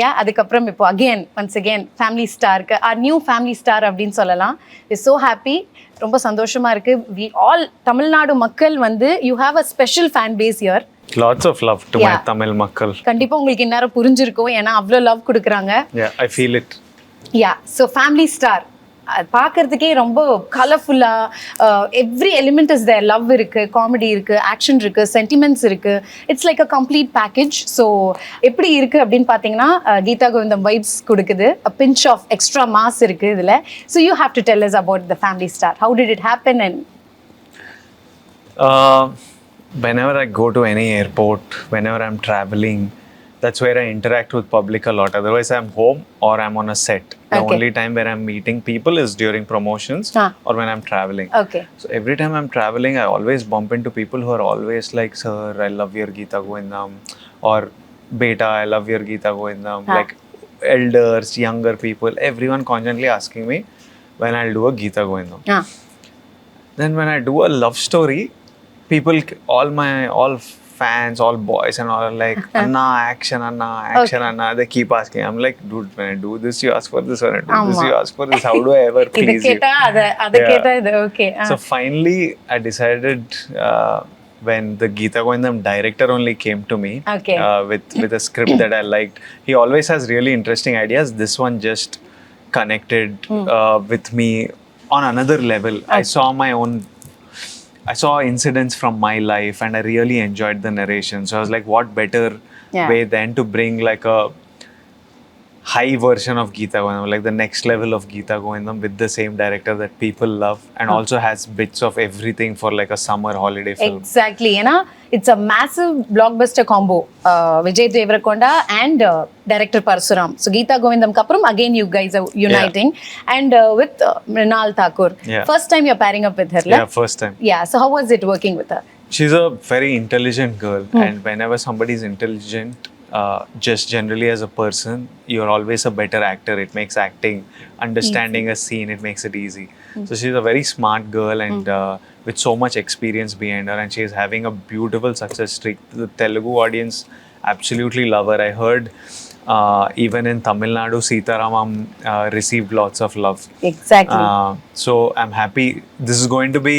யா அதுக்கப்புறம் இப்போ once again family ஸ்டாருக்கு நியூ ஃபேமிலி ஸ்டார் அப்படின்னு சொல்லலாம். இஸ் ஸோ ஹாப்பி, ரொம்ப சந்தோஷமா இருக்கு. வி ஆல் தமிழ்நாடு மக்கள் வந்து you have a special fan base here. Lots of love to my Tamil makkal. கண்டிப்பா உங்களுக்கு இந்நேரம் புரிஞ்சிருக்கும், ஏன்னா அவ்வளோ லவ் கொடுக்குறாங்க. Yeah, I feel it. Yeah so family star அது பார்க்கறதுக்கே ரொம்ப கலர்ஃபுல்லாக every element is there. Love இருக்குது, காமெடி இருக்குது, ஆக்ஷன் இருக்குது, சென்டிமெண்ட்ஸ் இருக்குது. It's like a complete package. So எப்படி இருக்குது அப்படின்னு பார்த்தீங்கன்னா கீதா கோவிந்தம் வைப்ஸ் கொடுக்குது. A pinch of extra mass இருக்குது இதில். So you have to tell us about the family star. How did it happen? And Whenever I go to any airport, whenever I'm traveling, that's where I interact with public a lot. Otherwise, I'm home or I'm on a set. The only time where I'm meeting people is during promotions or when I'm traveling. Okay. So every time I'm traveling, I always bump into people who are always like, "Sir, I love your Geeta Govindam," or "Beta, I love your Geeta Govindam." Like elders, younger people, everyone constantly asking me when I'll do a Geeta Govindam. Then when I do a love story, people, all fans, all boys and all are like, "Anna, action, Anna." They keep asking. I'm like, dude, when I do this, you ask for this. When I do this, you ask for this. How do I ever please you? Okay. So finally, I decided when the Geeta Govindam director only came to me with a script that I liked. He always has really interesting ideas. This one just connected with me on another level. I saw incidents from my life and I really enjoyed the narration. So I was like, what better way than to bring like a high version of Geeta Govindam, like the next level of Geeta Govindam with the same director that people love and also has bits of everything for like a summer holiday film. Exactly. It's a massive blockbuster combo. Vijay Deverakonda and director Parsuram. So Geeta Govindam kapram again you guys are uniting and with Mrinal Thakur. First time you're pairing up with her, Yeah, first time. Yeah, so how was it working with her? She's a very intelligent girl and whenever somebody is intelligent, just generally as a person, you're always a better actor. It makes acting, understanding a scene, it makes it easy. So she's a very smart girl and with so much experience behind her, and she's having a beautiful success streak. The Telugu audience absolutely love her. I heard even in Tamil Nadu, Sitaramam received lots of love. Exactly. So I'm happy. This is going to be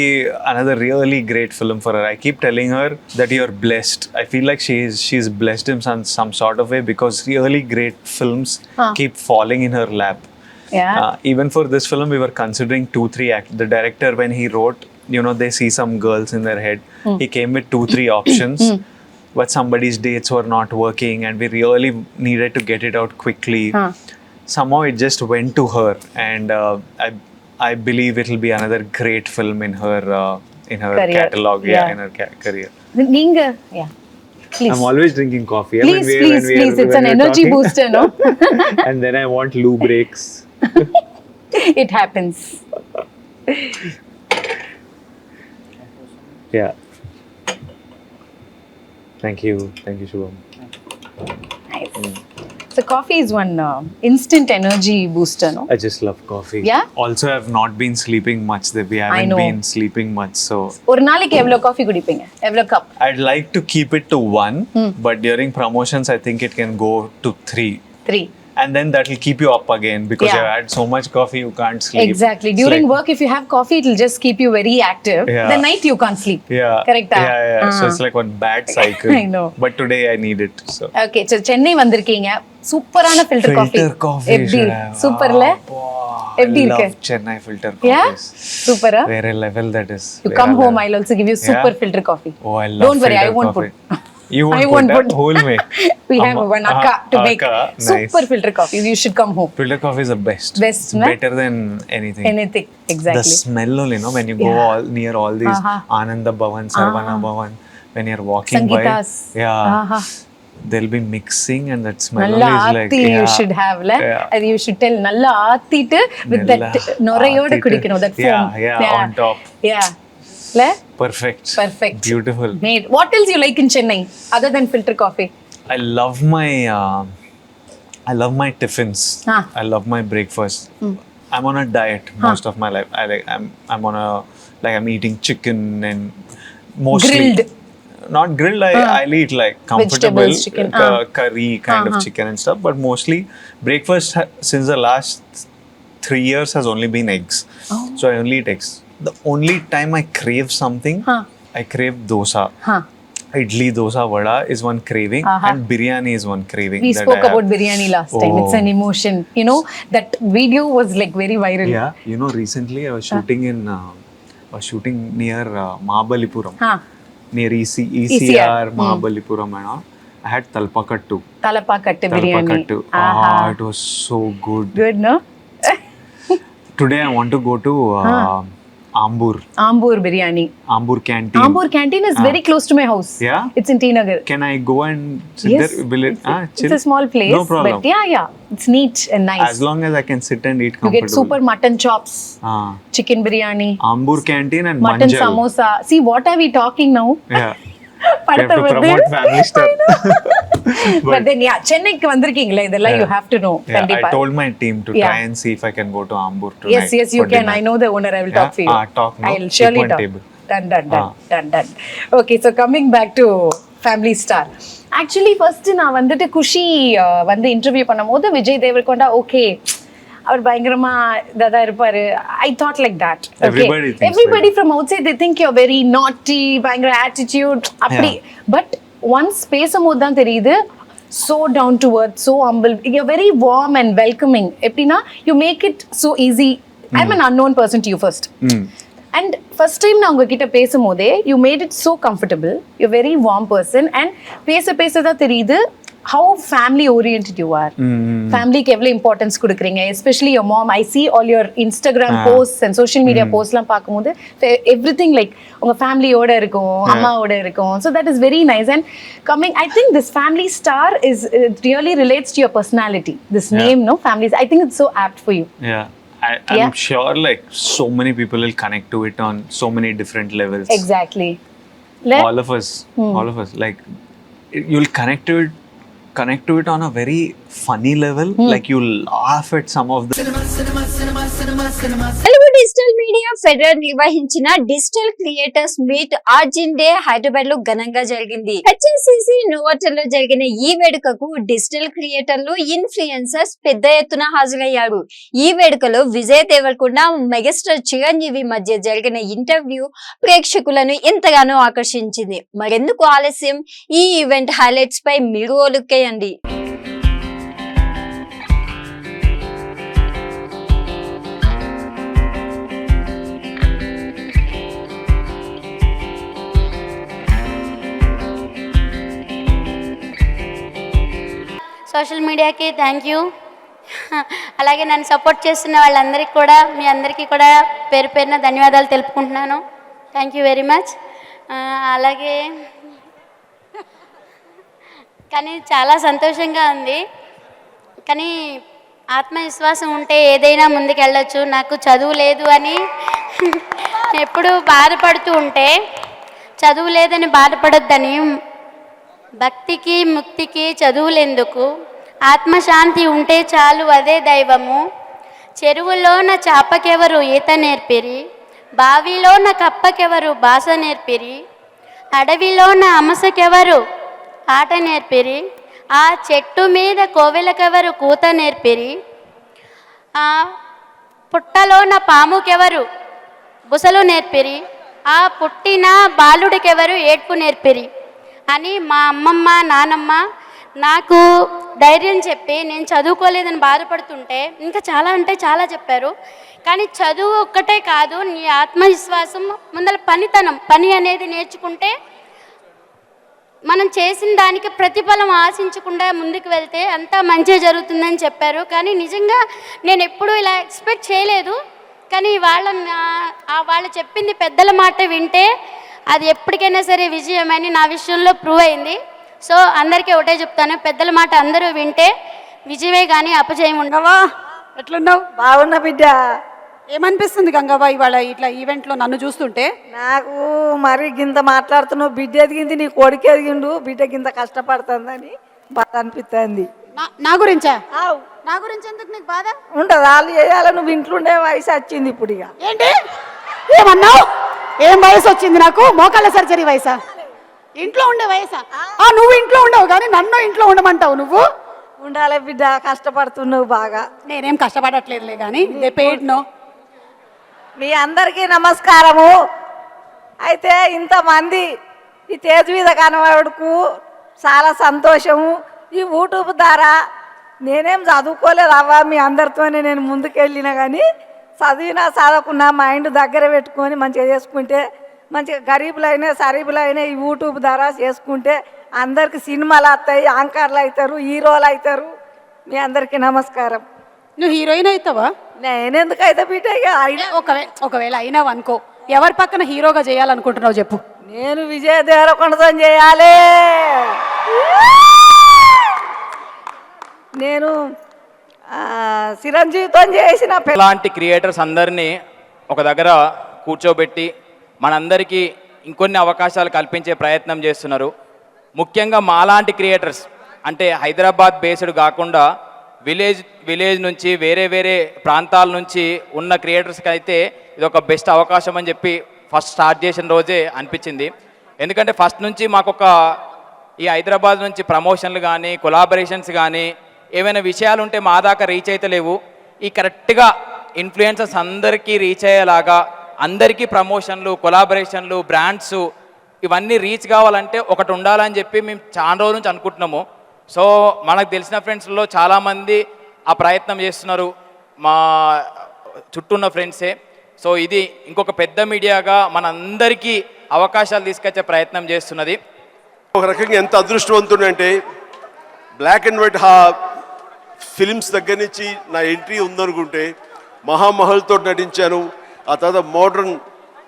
another really great film for her. I keep telling her that you're blessed. I feel like she's blessed in some sort of way because really great films keep falling in her lap. Yeah. Even for this film, we were considering 2-3 The director, when he wrote, they see some girls in their head. He came with 2-3 options. But somebody's dates were not working and we really needed to get it out quickly. Somehow it just went to her and I believe it will be another great film in her career. catalog, in her career. Ninga, please. I'm always drinking coffee. Please. It's an energy booster, no? And then I want loo breaks. It happens. Yeah. Thank you, Shubham. Nice. So coffee is one instant energy booster, no? I just love coffee. Yeah? Also, I've not been sleeping much. We haven't been sleeping much, so. ஒரு நாளைக்கு எவ்வளவு coffee குடிப்பீங்க? எவ்வளவு cup? I'd like to keep it to 1, but during promotions, I think it can go to 3. 3. And then that will keep you up again because you've had so much coffee you can't sleep. Exactly. During work, if you have coffee, it will just keep you very active. The night you can't sleep. Yeah. Correct. Yeah. So it's like one bad cycle. I know. But today I need it. So. Okay. So Chennai வந்திருக்கீங்க. சூப்பரான filter coffee. Filter coffee. எப்படி? சூப்பர்ல? எப்படி இருக்கு? I love Chennai filter coffee. Yeah. Super. Where a level that is. You come home, I'll also give you super filter coffee. Oh, I love. Don't worry, I won't coffee. put. You won't put. Who will make? We have one akka to make super nice. filter coffee. You should come home. Filter coffee is the best. Best, no? Better than anything. Anything, exactly. The smell only, when you go near all these Ananda Bhavan, Sarvana Bhavan, when you're walking Sangeetas. by, they'll be mixing and that smell Nalla only is like, you should have, and you should tell nalla aathitu with that norayoda kudikano, that foam. Yeah, on top. Yeah. Perfect. Beautiful. Made. What else you like in Chennai other than filter coffee? I love my tiffins. I love my breakfast. I'm on a diet most of my life. I'm on a I'm eating chicken and mostly grilled. not grilled. I'll eat like comfortable Vegetables, chicken, curry kind of chicken and stuff. But mostly breakfast since the last 3 years has only been eggs. So I only eat eggs. The only time I crave something, I crave dosa. Idli, dosa, vada is one craving, and biryani is one craving. We that spoke I have. about biryani last time. It's an emotion. You know, that video was like very viral. Yeah, you know, recently I was shooting near Mahabalipuram, near ECR, Mahabalipuram and all. I had talpakattu. Talapakattu biryani. Talpakattu. It was so good. Good, no? Today I want to go to Ambur biryani. Ambur canteen. Ambur canteen is very close to my house. Yeah? It's in T Nagar. Can I go and sit Yes. there? Will it? Chill? It's a small place. No problem. But yeah. It's neat and nice. As long as I can sit and eat You comfortably. get super mutton chops, chicken biryani, Ambur canteen and mutton manjal. samosa. See, what are we talking now? Yeah. We have to promote family stuff. But then, yeah, Chennaiக்கு வந்திருக்கீங்களே இதெல்லாம் you have to know. Yeah, I கண்டிப்பா. told my team to try and see if I can go to Ambur tonight. Yes, you for can. dinner. I know the owner. I will talk for you. Talk. No? I'll surely Keep on talk. table. Done. Okay, so coming back to Family Star. Actually, first நான் வந்துட்டு குஷி வந்து interview பண்ணும்போது Vijay Deverakonda okay அவர் பயங்கரமா இதா இருப்பாரு. I thought like that. Everybody thinks Everybody from outside they think you're very naughty, பயங்கர attitude அப்படி. But once பேசும்போது தான் தெரியுது so down to earth, so humble. You're very warm and welcoming. எப்படின்னா you make it so easy. I'm an unknown person to you first. And first time நான் உங்ககிட்ட பேசும்போதே you made it so comfortable. You're very warm person and பேச தான் தெரியுது how family oriented you are. Familyக்கு எவ்வளவு importance கொடுக்குறீங்க, especially your mom. I see all your Instagram posts and social media postலாம் பார்க்கும்போது everything like உங்க ஃபேமிலியோட இருக்கும், அம்மாவோட இருக்கும். So that is very nice. And coming, I think this Family Star is it really relates to your personality. This name, no, families. I think it's so apt for you. Yeah. I'm sure like so many people will connect to it on so many different levels. Exactly. All of us, like you'll connect to it on a very funny level. Like you laugh at some of the Telugu digital media federal నిర్వహించిన digital creators meet ఆర్జిన్ day Hyderabad లో ఘనంగా జరిగింది. HSCC Novotel లో జరిగిన ఈ వేడుకకు digital క్రియేటర్లు, influencers పెద్ద ఎత్తున హాజరయ్యారు. ఈ వేడుకలో విజయ్ దేవరకొండ, మెగాస్టార్ చిరంజీవి మధ్య జరిగిన ఇంటర్వ్యూ ప్రేక్షకులను ఎంతగానో ఆకర్షించింది. మరెందుకు ఆలస్యం, ఈ ఈవెంట్ హైలైట్స్ పై మీరు ఓలుక్కేయండి. సోషల్ మీడియాకి థ్యాంక్ యూ. అలాగే నన్ను సపోర్ట్ చేస్తున్న వాళ్ళందరికీ కూడా, మీ అందరికీ కూడా పేరు పేరున ధన్యవాదాలు తెలుపుకుంటున్నాను. Thank you very much. అలాగే కానీ చాలా సంతోషంగా ఉంది. కానీ ఆత్మవిశ్వాసం ఉంటే ఏదైనా ముందుకెళ్ళొచ్చు. నాకు చదువు లేదు అని ఎప్పుడు బాధపడుతూ ఉంటే, చదువు లేదని బాధపడొద్దని, భక్తికి ముక్తికి చదువులెందుకు, ఆత్మశాంతి ఉంటే చాలు అదే దైవము, చెరువులోన చాపకెవరు ఈత నేర్పిరి, బావిలోన కప్పకెవరు భాష నేర్పిరి, అడవిలోన అమసకెవరు ఆట నేర్పిరి, ఆ చెట్టు మీద కోవెలకెవరు కూత నేర్పిరి, ఆ పుట్టలోన పాముకెవరు బుసలు నేర్పిరి, ఆ పుట్టిన బాలుడికెవరు ఏడ్పు నేర్పిరి అని మా అమ్మమ్మ నానమ్మ నాకు ధైర్యం చెప్పి, నేను చదువుకోలేదని బాధపడుతుంటే ఇంకా చాలా అంటే చాలా చెప్పారు. కానీ చదువు ఒక్కటే కాదు, నీ ఆత్మవిశ్వాసం ముందర పని అనేది నేర్చుకుంటే మనం చేసిన దానికి ప్రతిఫలం ఆశించకుండా ముందుకు వెళ్తే అంతా మంచిగా జరుగుతుందని చెప్పారు. కానీ నిజంగా నేను ఎప్పుడూ ఇలా ఎక్స్పెక్ట్ చేయలేదు. కానీ వాళ్ళు చెప్పింది పెద్దల మాట వింటే అది ఎప్పటికైనా సరే విజయమని నా విషయంలో ప్రూవ్ అయింది. సో అందరికీ ఒకటే చెప్తాను, పెద్దల మాట అందరూ వింటే విజయమే కానీ అపజయం ఉండవా. ఎట్లున్నావు? బాగున్నా బిడ్డ. ఏమనిపిస్తుంది గంగవ్వ ఇవాళ ఇట్లా ఈవెంట్లో నన్ను చూస్తుంటే? నాకు మరి గింత మాట్లాడుతున్నావు, బిడ్డ ఎదిగింది, నీ కొడుకు ఎదిగిండు, బిడ్డ గింత కష్టపడుతుందని బాధ అనిపిస్తుంది. నా గురించా? ఆవు నా గురించి ఎందుకు నీకు బాధ ఉంటుంది? వాళ్ళు చేయాలి, నువ్వు ఇంట్లో ఉండే వయసు వచ్చింది ఇప్పుడు. ఇక ఏంటి ఏమన్నావు? ఏం వయసు వచ్చింది నాకు? మోకాళ్ళ సర్జరీ వయసా? ఇంట్లో ఉండే వయసా? నువ్వు ఇంట్లో ఉండవు కానీ నన్ను ఇంట్లో ఉండమంటావు నువ్వు. ఉండాలి బిడ్డ, కష్టపడుతున్నావు బాగా. నేనేం కష్టపడట్లేదులే కానీ పేట్నో. మీ అందరికీ నమస్కారము. అయితే ఇంతమంది ఈ తేజ్ మీద కనబడుకు చాలా సంతోషము. ఈ యూట్యూబ్ ద్వారా నేనేం చదువుకోలేదు అవ్వ, మీ అందరితోనే నేను ముందుకెళ్ళినా కానీ చదివినా చదవకున్నా మైండ్ దగ్గర పెట్టుకొని మంచిగా చేసుకుంటే మంచిగా గరీబులైనా సరీబులైనా ఈ యూట్యూబ్ ద్వారా చేసుకుంటే అందరికి సినిమాలు వస్తాయి, యాంకర్లు అవుతారు, హీరోలు అవుతారు. మీ అందరికీ నమస్కారం. నువ్వు హీరోయిన్ అవుతావా? నేనెందుకైతే బిడ్డ ఇక అయినా ఒకవేళ అయినావు అనుకో, ఎవరి పక్కన హీరోగా చేయాలనుకుంటున్నావు చెప్పు. నేను విజయ దేవరకొండతో చేయాలి. నేను చిరంజీవితో చేసిన ఇలాంటి క్రియేటర్స్ అందరినీ ఒక దగ్గర కూర్చోబెట్టి మనందరికీ ఇంకొన్ని అవకాశాలు కల్పించే ప్రయత్నం చేస్తున్నారు. ముఖ్యంగా మాలాంటి క్రియేటర్స్ అంటే హైదరాబాద్ బేస్డ్ కాకుండా విలేజ్ నుంచి వేరే ప్రాంతాల నుంచి ఉన్న క్రియేటర్స్కి అయితే ఇది ఒక బెస్ట్ అవకాశం అని చెప్పి ఫస్ట్ స్టార్ట్ చేసిన రోజే అనిపించింది. ఎందుకంటే ఫస్ట్ నుంచి మాకొక ఈ హైదరాబాద్ నుంచి ప్రమోషన్లు కానీ కొలాబరేషన్స్ కానీ ఏమైనా విషయాలు ఉంటే మా దాకా రీచ్ అయితే లేవు. ఈ కరెక్ట్గా ఇన్ఫ్లుయెన్సర్స్ అందరికీ రీచ్ అయ్యేలాగా అందరికీ ప్రమోషన్లు కొలాబరేషన్లు బ్రాండ్స్ ఇవన్నీ రీచ్ కావాలంటే ఒకటి ఉండాలని చెప్పి మేము చాలా రోజుల నుంచి అనుకుంటున్నాము. సో మనకు తెలిసిన ఫ్రెండ్స్లో చాలామంది ఆ ప్రయత్నం చేస్తున్నారు, మా చుట్టూ ఉన్న ఫ్రెండ్సే. సో ఇది ఇంకొక పెద్ద మీడియాగా మనందరికీ అవకాశాలు తీసుకొచ్చే ప్రయత్నం చేస్తున్నది. ఒక రకంగా ఎంత అదృష్టవంతుడంటే బ్లాక్ అండ్ వైట్ ఫిలిమ్స్ దగ్గర నుంచి నా ఎంట్రీ ఉందనుకుంటే మహామహల్తో నటించాను. ఆ తర్వాత మోడర్న్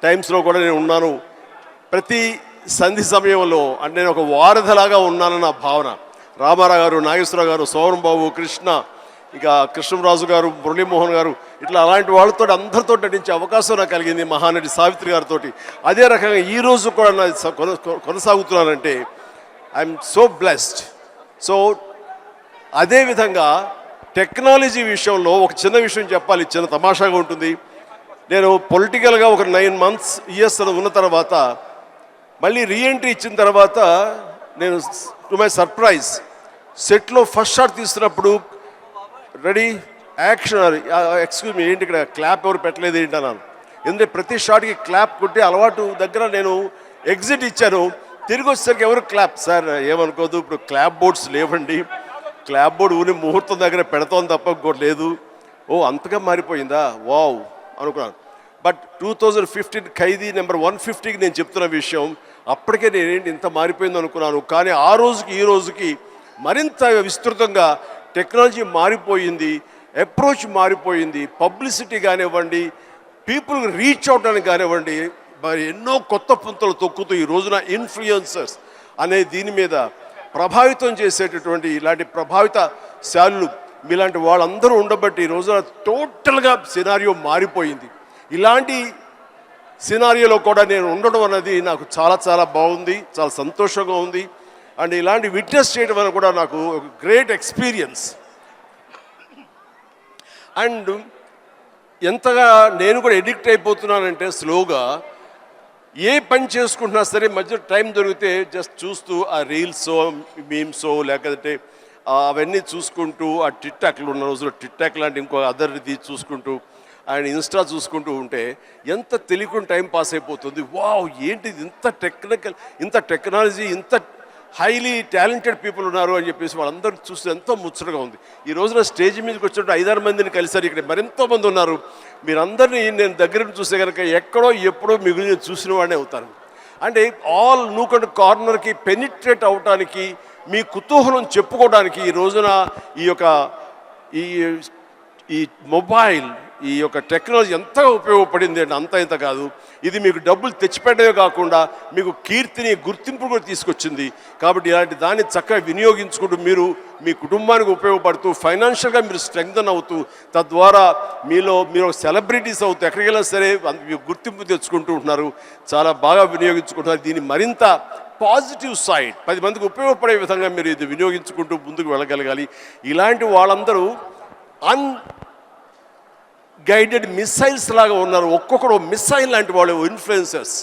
టైమ్స్లో కూడా నేను ఉన్నాను. ప్రతి సంధి సమయంలో అంటే నేను ఒక వారధిలాగా ఉన్నానన్న భావన. రామారావు గారు, నాగేశ్వరరావు గారు, సోమన్ బాబు, కృష్ణ, ఇక కృష్ణరాజు గారు, మురళీమోహన్ గారు, ఇట్లా అలాంటి వాళ్ళతో అందరితో నటించే అవకాశం నాకు కలిగింది, మహానటి సావిత్రి గారితో. అదే రకంగా ఈరోజు కూడా నా కొనసాగుతున్నానంటే ఐఎమ్ సో బ్లెస్డ్. సో అదేవిధంగా టెక్నాలజీ విషయంలో ఒక చిన్న విషయం చెప్పాలి, చిన్న తమాషాగా ఉంటుంది. నేను పొలిటికల్గా ఒక 9 months ఇయర్స్ ఉన్న తర్వాత మళ్ళీ రీఎంట్రీ ఇచ్చిన తర్వాత నేను టు మై సర్ప్రైజ్ సెట్లో ఫస్ట్ షాట్ తీస్తున్నప్పుడు రెడీ యాక్షన్, ఎక్స్క్యూజ్ మీ ఏంటి ఇక్కడ క్లాప్ ఎవరు పెట్టలేదు ఏంటి అన్నాను. ఎందుకంటే ప్రతి షాట్కి క్లాప్ కొట్టే అలవాటు దగ్గర నేను ఎగ్జిట్ ఇచ్చాను. తిరిగి వచ్చేసరికి ఎవరు క్లాప్, సార్ ఏమనుకోదు ఇప్పుడు క్లాప్ బోర్డ్స్ లేవండి, క్లాప్ బోర్డు ఊరి ముహూర్తం దగ్గర పెడతాం తప్ప ఇంకోటి లేదు. ఓ అంతగా మారిపోయిందా, వావ్ అనుకున్నాను. బట్ 2015 ఖైదీ నెంబర్ 150కి నేను చెప్తున్న విషయం అప్పటికే నేనేంటి ఇంత మారిపోయింది అనుకున్నాను. కానీ ఆ రోజుకి ఈ రోజుకి మరింత విస్తృతంగా టెక్నాలజీ మారిపోయింది, అప్రోచ్ మారిపోయింది. పబ్లిసిటీ కానివ్వండి, పీపుల్ రీచ్ అవడానికి కానివ్వండి, మరి ఎన్నో కొత్త పుంతలు తొక్కుతూ ఈ రోజున ఇన్ఫ్లుయెన్సర్స్ అనే దీని మీద ప్రభావితం చేసేటటువంటి ఇలాంటి ప్రభావిత శాలులు మీలాంటి వాళ్ళందరూ ఉండబట్టి ఈ రోజున టోటల్గా సినారియో మారిపోయింది. ఇలాంటి సినారియోలో కూడా నేను ఉండడం అనేది నాకు చాలా చాలా బాగుంది, చాలా సంతోషంగా ఉంది. అండ్ ఇలాంటి విట్నెస్ చేయడం అనేది కూడా నాకు ఒక గ్రేట్ ఎక్స్పీరియన్స్. అండ్ ఎంతగా నేను కూడా ఎడిక్ట్ అయిపోతున్నానంటే స్లోగా ఏ పని చేసుకుంటున్నా సరే మధ్య టైం దొరికితే జస్ట్ చూస్తూ ఆ రీల్సో మీమ్సో లేకపోతే అవన్నీ చూసుకుంటూ ఆ టిక్ టాక్లు ఉన్న రోజుల్లో టిక్ టాక్ లాంటి ఇంకో అదర్ది చూసుకుంటూ అండ్ ఇన్స్టా చూసుకుంటూ ఉంటే ఎంత తెలియకుండా టైం పాస్ అయిపోతుంది. వావ్ ఏంటిది ఇంత టెక్నాలజీ, ఇంత హైలీ టాలెంటెడ్ పీపుల్ ఉన్నారు అని చెప్పేసి వాళ్ళందరూ చూస్తే ఎంతో ముచ్చటగా ఉంది. ఈ రోజున స్టేజ్ మీదకి వచ్చినట్టు 5-6 మందిని కలిసారు, ఇక్కడ మరెంతో మంది ఉన్నారు. మీరందరినీ నేను దగ్గర చూస్తే కనుక ఎక్కడో ఎప్పుడో మీ గురించి చూసిన వాడినే అవుతాను. అంటే ఆల్ నూక్ అండ్ కార్నర్కి పెనిట్రేట్ అవడానికి, మీ కుతూహలం చెప్పుకోవడానికి ఈ రోజున ఈ మొబైల్, ఈ యొక్క టెక్నాలజీ ఎంతగా ఉపయోగపడింది అంటే అంత ఇంత కాదు. ఇది మీకు డబ్బులు తెచ్చిపెట్టడమే కాకుండా మీకు కీర్తిని, గుర్తింపు కూడా తీసుకొచ్చింది. కాబట్టి ఇలాంటి దాన్ని చక్కగా వినియోగించుకుంటూ మీరు మీ కుటుంబానికి ఉపయోగపడుతూ ఫైనాన్షియల్గా మీరు స్ట్రెంగ్తన్ అవుతూ తద్వారా మీరు సెలబ్రిటీస్ అవుతూ ఎక్కడికి వెళ్ళినా సరే గుర్తింపు తెచ్చుకుంటూ ఉంటున్నారు. చాలా బాగా వినియోగించుకుంటున్నారు. దీన్ని మరింత పాజిటివ్ సైడ్ 10 మందికి ఉపయోగపడే విధంగా మీరు ఇది వినియోగించుకుంటూ ముందుకు వెళ్ళగలగాలి. ఇలాంటి వాళ్ళందరూ గైడెడ్ మిసైల్స్ లాగా ఉన్నారు. ఒక్కొక్కడు మిసైల్ లాంటి వాళ్ళు ఇన్ఫ్లుయెన్సర్స్.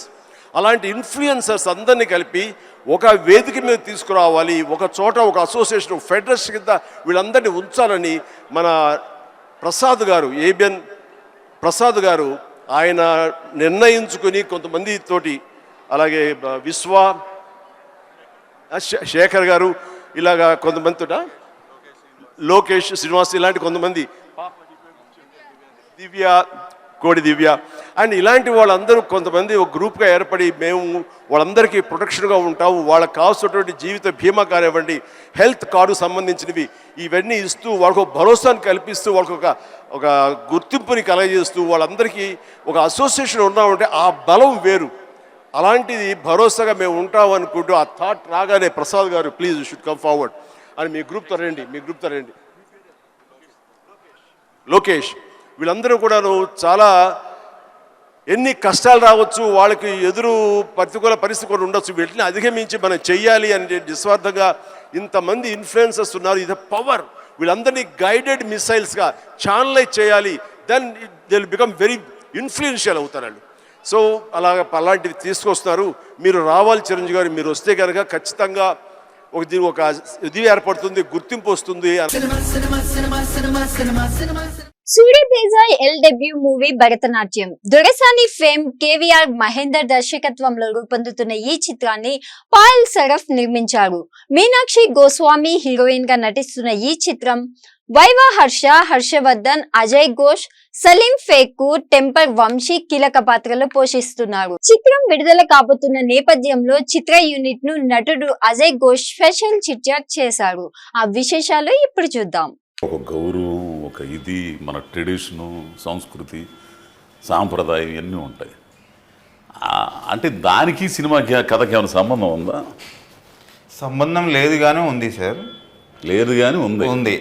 అలాంటి ఇన్ఫ్లుయెన్సర్స్ అందరినీ కలిపి ఒక వేదిక మీద తీసుకురావాలి, ఒక చోట ఒక అసోసియేషన్ ఫెడరేషన్ కింద వీళ్ళందరినీ ఉంచాలని మన ప్రసాద్ గారు, ఏబిఎన్ ప్రసాద్ గారు ఆయన నిర్ణయించుకుని కొంతమంది తోటి, అలాగే విశ్వ శేఖర్ గారు ఇలాగా కొంతమందితో, లోకేష్ శ్రీనివాస్ ఇలాంటి కొంతమంది, దివ్య కోడి దివ్య అండ్ ఇలాంటి వాళ్ళందరూ కొంతమంది ఒక గ్రూప్గా ఏర్పడి మేము వాళ్ళందరికీ ప్రొటెక్షన్గా ఉంటాము, వాళ్ళకి కావాల్సినటువంటి జీవిత బీమా కానివ్వండి, హెల్త్ కార్డు సంబంధించినవి ఇవన్నీ ఇస్తూ వాళ్ళకు ఒక భరోసాను కల్పిస్తూ వాళ్ళకు ఒక గుర్తింపుని కలగజేస్తూ వాళ్ళందరికీ ఒక అసోసియేషన్ ఉన్నామంటే ఆ బలం వేరు. అలాంటిది భరోసాగా మేము ఉంటామనుకుంటూ ఆ థాట్ రాగానే ప్రసాద్ గారు please you should come forward అని మీ గ్రూప్తో రండి, లోకేష్ వీళ్ళందరూ కూడాను చాలా ఎన్ని కష్టాలు రావచ్చు, వాళ్ళకి ఎదురు ప్రతికూల పరిస్థితి కూడా ఉండొచ్చు, వీటిని అధిగమించి మనం చెయ్యాలి అని నిస్వార్థంగా ఇంతమంది ఇన్ఫ్లుయెన్సర్స్ ఉన్నారు. ఇది పవర్, వీళ్ళందరినీ గైడెడ్ మిసైల్స్గా ఛానలైజ్ చేయాలి, then they will become very influential అవుతారు. సో అలాంటివి తీసుకొస్తున్నారు. మీరు రావాలి చిరంజీవి గారు, మీరు వస్తే కనుక ఖచ్చితంగా దీనికి ఒక ఇది ఏర్పడుతుంది, గుర్తింపు వస్తుంది. Suryateja debut movie Bharatanatyam. Dorasani fame KVR Mahender దర్శకత్వంలో రూపొందుతున్న ఈ చిత్రాన్ని పాయల్ సరఫ్ నిర్మించారు. మీనాక్షి గోస్వామి హీరోయిన్ గా నటిస్తున్న ఈ చిత్రం వైవా హర్ష, హర్షవర్ధన్, అజయ్ ఘోష్, సలీం ఫేకూర్, టెంపర్ వంశీ కీలక పాత్రలు పోషిస్తున్నారు. చిత్రం విడుదల కాబోతున్న నేపథ్యంలో చిత్ర యూనిట్ ను నటుడు Ajay Ghosh special chit chat చేశారు. ఆ విశేషాలు ఇప్పుడు చూద్దాం. ఒక గౌరవం, ఒక ఇది, మన ట్రెడిషను, సంస్కృతి, సాంప్రదాయం ఇవన్నీ ఉంటాయి. అంటే దానికి సినిమాకి కథకి ఏమైనా సంబంధం ఉందా? సంబంధం లేదు కానీ ఉంది సార్. లేదు కానీ ఉంది.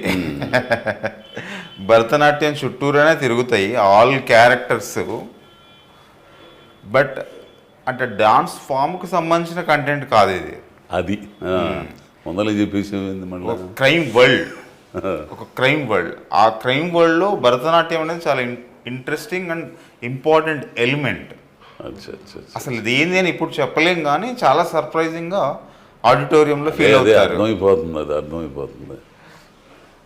భరతనాట్యం చుట్టూరానే తిరుగుతాయి ఆల్ క్యారెక్టర్స్, బట్ అంటే డాన్స్ ఫామ్కి సంబంధించిన కంటెంట్ కాదు ఇది. అది మొదలు చెప్పేసి మళ్ళీ క్రైమ్ వరల్డ్, ఒక క్రైమ్ వరల్డ్. ఆ క్రైమ్ వరల్డ్లో భరతనాట్యం అనేది చాలా ఇంట్రెస్టింగ్ అండ్ ఇంపార్టెంట్ ఎలిమెంట్. అసలు ఇది ఏంది అని ఇప్పుడు చెప్పలేం కానీ చాలా సర్ప్రైజింగ్గా ఆడిటోరియంలో ఫీల్ అవుతారు. అర్థమైపోతుంది.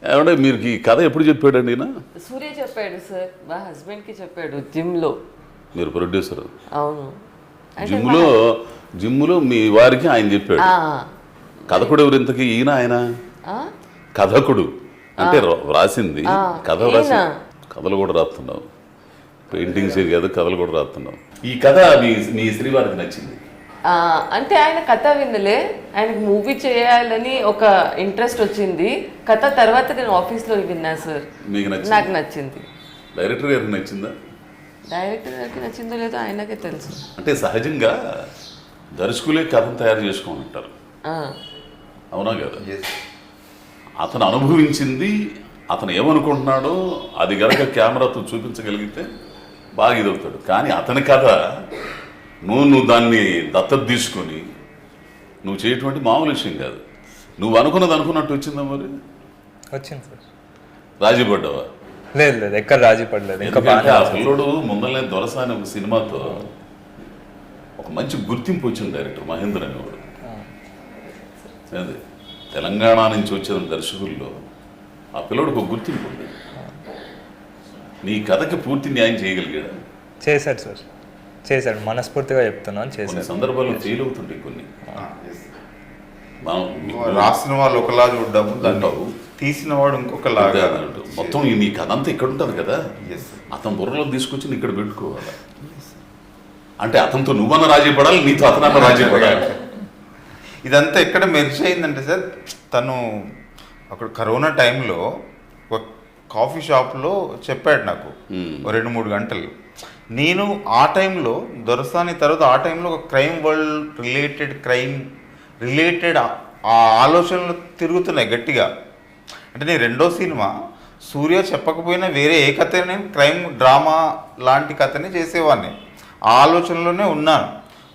ఏమంటే మీరు ఈ కథ ఎప్పుడు చెప్పాడండి? సూర్య చెప్పాడు సార్, మా హస్బెండ్కి చెప్పాడు జిమ్లో. మీరు ప్రొడ్యూసర్? అవును. జిమ్లో మీ వారికి ఆయన చెప్పాడు. కథకుడు ఎవరు ఇంతకీ? ఈయన ఆయన కథకుడు అంటే రాసింది కథ, రాసి కథలు కూడా రాస్తున్నావు, పెయింటింగ్స్ కాదు కథలు కూడా రాస్తున్నావు. ఈ కథ మీ శ్రీవారికి నచ్చింది అంటే ఆయన కథ వినలే, ఆయనకు మూవీ చేయాలని ఒక ఇంట్రెస్ట్ వచ్చింది. కథ తర్వాత నేను ఆఫీస్లో విన్నా సార్. మీకు నచ్చింది? నాకు నచ్చింది. డైరెక్టర్ గారికి నచ్చిందా? డైరెక్టర్ గారికి నచ్చిందో లేదో ఆయనకే తెలుసు. అంటే సహజంగా దర్శకులే కథను తయారు చేసుకోమంటారు, అవునా కదా? అతను అనుభవించింది, అతను ఏమనుకుంటున్నాడో అది గనక కెమెరాతో చూపించగలిగితే బాగా ఇదవుతాడు. కానీ అతని కథ నువ్వు దాన్ని దత్తత తీసుకొని నువ్వు చేయటువంటి మామూలు విషయం కాదు. నువ్వు అనుకున్నది అనుకున్నట్టు వచ్చిందా? మరి వచ్చింది సార్. రాజీ పడ్డావా? లేదు, ఎక్కడ రాజీ పడలేదు. ఆ పిల్లోడు ముందరనే దొరసాని ఒక సినిమాతో ఒక మంచి గుర్తింపు వచ్చింది డైరెక్టర్ మహేందర్ అనేవాడు. అదే తెలంగాణ నుంచి వచ్చిన దర్శకుల్లో ఆ పిల్లోడికి ఒక గుర్తింపు ఉంది. నీ కథకి పూర్తి న్యాయం చేయగలిగాడు? చేశాడు సార్, చేశాడు. మనస్ఫూర్తిగా చెప్తున్నాను, చేశాడు. సందర్భాల్లో ఫెయిల్ అవుతుంటాయి కొన్ని. రాసిన వాళ్ళు ఒకలా చూడ్డాము, దాంట్లో తీసిన వాడు ఇంకొకలాగా. మొత్తం నీ కథ అంతా ఇక్కడ ఉంటుంది కదా, అతను బుర్రలో తీసుకొచ్చి ఇక్కడ పెట్టుకోవాలి. అంటే అతనితో నువ్వన్న రాజీ పడాలి, నీతో అతనన్న రాజీ పడాలి. ఇదంతా ఎక్కడ మెర్జ్ అయిందంటే సార్, తను అక్కడ కరోనా టైంలో ఒక కాఫీ షాప్లో చెప్పాడు నాకు 2-3 గంటలు. నేను ఆ టైంలో దొరసాని తర్వాత ఆ టైంలో ఒక క్రైమ్ వరల్డ్ రిలేటెడ్ ఆ ఆలోచనలు తిరుగుతున్నాయి గట్టిగా. అంటే నేను రెండో సినిమా సూర్య చెప్పకపోయినా వేరే ఏ కథ నేను క్రైమ్ డ్రామా లాంటి కథని చేసేవాడిని, ఆ ఆలోచనలోనే ఉన్నాను.